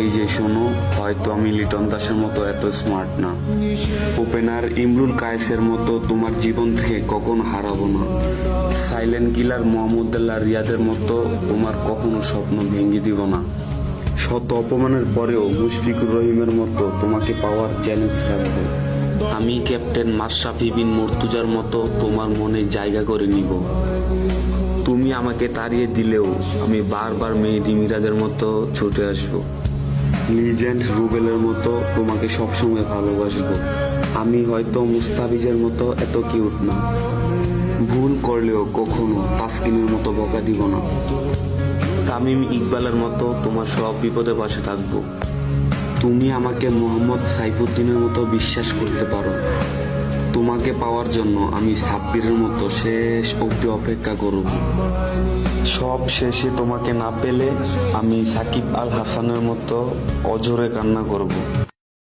এই যে শোনো, হয়তো আমি লিটন দাসের মতো এত স্মার্ট না, ওপেনার ইমরুল কায়েসের মতো তোমার জীবন থেকে কখনো হারাবো না, সাইলেন্ট কিলার মোহাম্মদুল্লাহ রিয়াদের মতো তোমার কখনো স্বপ্ন ভেঙে দিব না, শত অপমানের পরেও মুশফিকুর রহিমের মতো তোমাকে পাওয়ার চ্যালেঞ্জ রাখবো। আমি ক্যাপ্টেন মাশরাফি বিন মুর্তজার মতো তোমার মনে জায়গা করে নিব। তুমি আমাকে তাড়িয়ে দিলেও আমি বারবার মেহেদী মিরাজের মতো ছুটে আসবো, লিজেন্ড রুবেলের মতো তোমাকে সবসময় ভালোবাসবো। আমি হয়তো মুস্তাফিজের মতো এত কিউট না, ভুল করলেও কখনো তাসকিনের মতো বকা দিব না, তামিম ইকবালের মতো তোমার সব বিপদে পাশে থাকবো। তুমি আমাকে মোহাম্মদ সাইফুদ্দিনের মতো বিশ্বাস করতে পারো। তোমাকে পাওয়ার জন্য আমি সাব্বিরের মতো শেষ অবধি অপেক্ষা করব। সব শেষে তোমাকে না পেলে আমি সাকিব আল হাসানের মতো অঝরে কান্না করব।